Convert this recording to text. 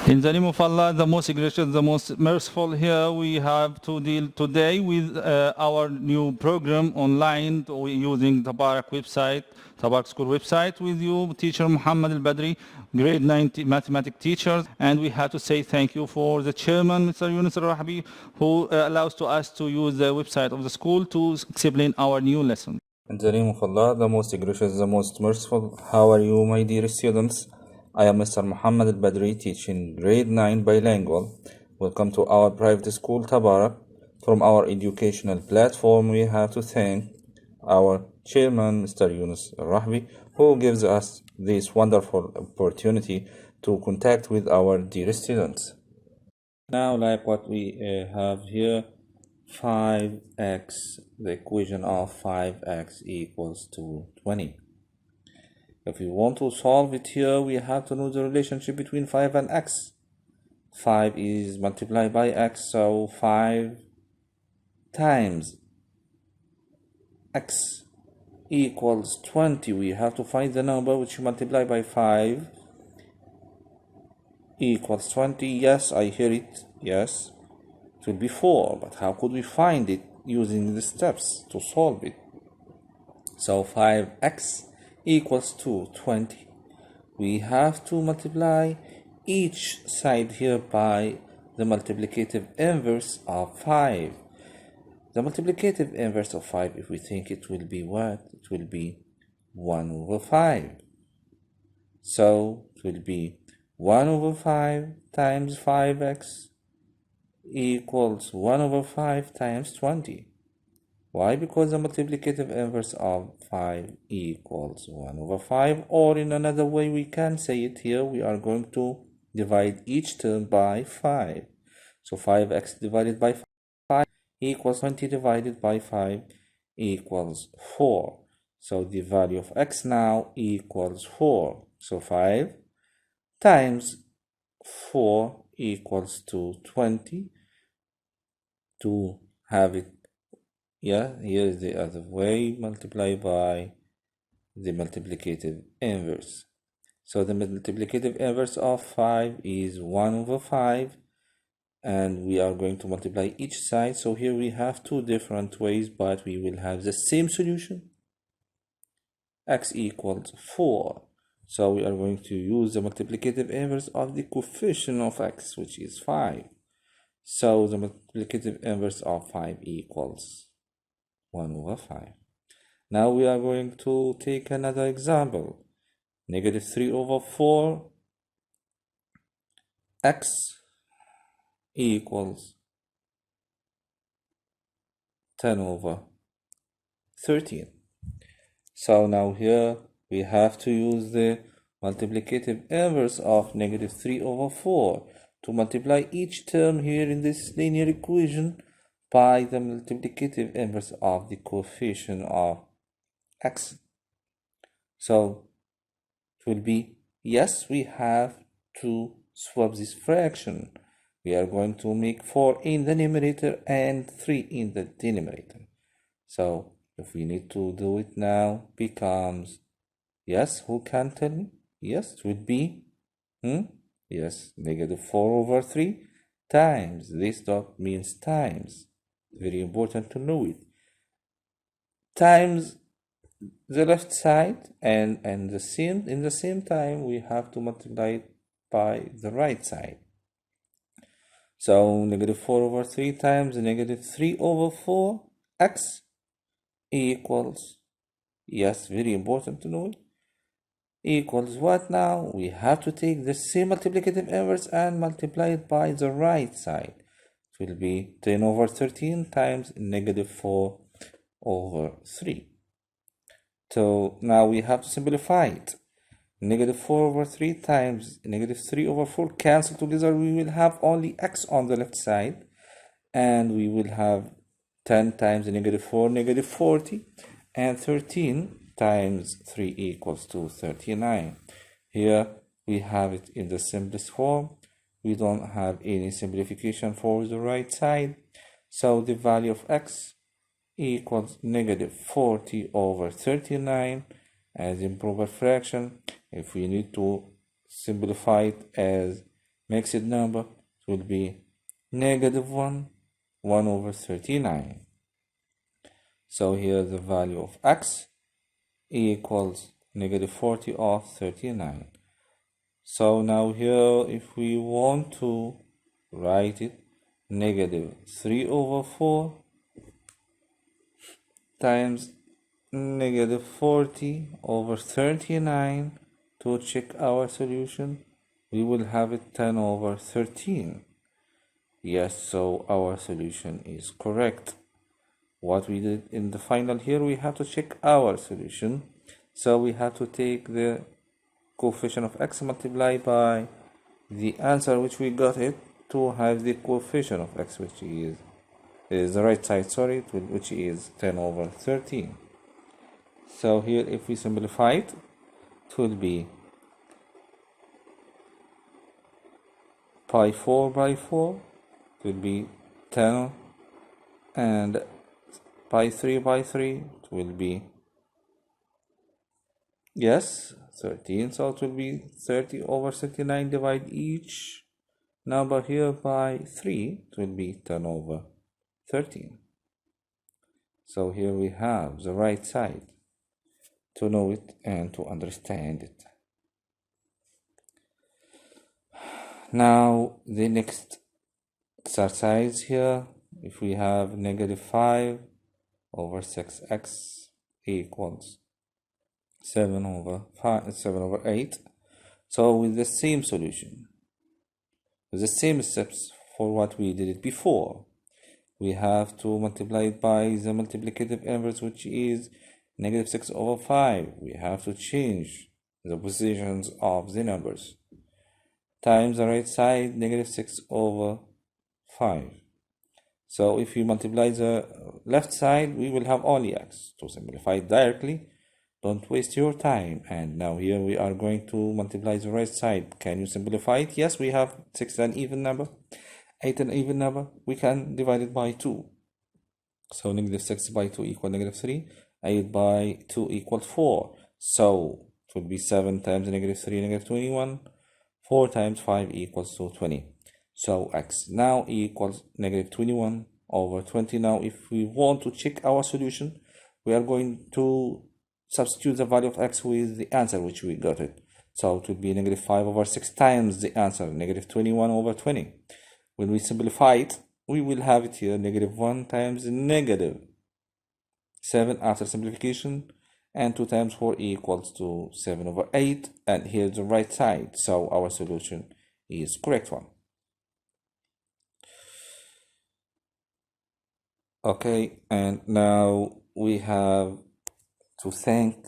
In the name of Allah, the most gracious, the most merciful, here we have to deal today with our new program online using Tabarak website, Tabarak school website, with you, teacher Mohammed Al-Badri, grade 9 mathematics teacher. And we have to say thank you for the chairman, Mr. Yunus Al-Rahbi, who allows to us to use the website of the school to explain our new lesson. In the name of Allah, the most gracious, the most merciful. How are you, my dear students? I am Mr. Mohammed Al-Badri, teaching grade 9 bilingual. Welcome to our private school, Tabarak. From our educational platform, we have to thank our chairman, Mr. Yunus Al-Rahbi, who gives us this wonderful opportunity to contact with our dear students. Now, like what we have here, 5x, the equation of 5x equals to 20. If we want to solve it here, we have to know the relationship between 5 and x. 5 is multiplied by x, so 5 times x equals 20. We have to find the number which you multiply by 5 equals 20. Yes, I hear it. Yes, it will be 4. But how could we find it using the steps to solve it? So 5x equals to 20. We have to multiply each side here by the multiplicative inverse of 5. The multiplicative inverse of 5, if we think, it will be what? It will be 1 over 5. So it will be 1 over 5 times 5x equals 1 over 5 times 20. Why? Because the multiplicative inverse of 5 equals 1 over 5, or in another way we can say it here, we are going to divide each term by 5. So 5x divided by 5 equals 20 divided by 5 equals 4. So the value of x now equals 4. So 5 times 4 equals to 20. To have it, yeah, here is the other way, multiply by the multiplicative inverse. So the multiplicative inverse of 5 is 1 over 5, and we are going to multiply each side. So here we have two different ways, but we will have the same solution. X equals 4. So we are going to use the multiplicative inverse of the coefficient of x, which is 5. So the multiplicative inverse of 5 equals 1 over 5. Now we are going to take another example. Negative 3 over 4 x equals 10 over 13. So now here we have to use the multiplicative inverse of negative 3 over 4 to multiply each term here in this linear equation by the multiplicative inverse of the coefficient of x. So it will be, yes, we have to swap this fraction. We are going to make 4 in the numerator and 3 in the denominator. So if we need to do it now, becomes, yes, who can tell me? Yes, it would be, yes, negative 4 over 3 times, this dot means times, very important to know it, times the left side, and in the same time we have to multiply it by the right side. So negative 4 over 3 times negative 3 over 4 x equals, yes, very important to know it, equals what now? We have to take the same multiplicative inverse and multiply it by the right side. It will be 10 over 13 times negative 4 over 3. So now we have to simplify it. Negative 4 over 3 times negative 3 over 4 cancel together. We will have only x on the left side, and we will have 10 times negative 4, negative 40, and 13 times 3 equals to 39. Here we have it in the simplest form. We don't have any simplification for the right side. So the value of x equals negative 40 over 39 as improper fraction. If we need to simplify it as mixed number, it will be negative 1, 1 over 39. So here the value of x equals negative 40 of 39. So now here, if we want to write it, negative 3 over 4 times negative 40 over 39 to check our solution, we will have it 10 over 13. Yes, so our solution is correct. What we did in the final here, we have to check our solution. So we have to take the coefficient of x multiplied by the answer which we got it to have the coefficient of x, which is the right side, sorry, which is 10 over 13. So here, if we simplify it, it will be pi 4 by 4, it will be 10, and pi 3 by 3, it will be, yes, 13, so it will be 30 over 39. Divide each number here by 3, it will be 10 over 13. So here we have the right side to know it and to understand it. Now the next exercise here, if we have negative 5 over 6x equals 7 over 8. So with the same solution, with the same steps for what we did it before, we have to multiply it by the multiplicative inverse, which is negative 6 over 5. We have to change the positions of the numbers, times the right side, negative 6 over 5. So if you multiply the left side, we will have only x. To simplify it directly, don't waste your time. And now here we are going to multiply the right side. Can you simplify it? Yes, we have 6 an even number, 8 an even number. We can divide it by 2. So negative 6 by 2 equal negative 3. 8 by 2 equals 4. So it will be 7 times negative 3, negative 21. 4 times 5 equals to 20. So x now equals negative 21 over 20. Now if we want to check our solution, we are going to substitute the value of x with the answer which we got it. So it will be negative 5 over 6 times the answer, negative 21 over 20. When we simplify it, we will have it here, negative 1 times negative 7 after simplification, and 2 times 4 equals to 7 over 8, and here's the right side. So our solution is correct one. Okay, and now we have to thank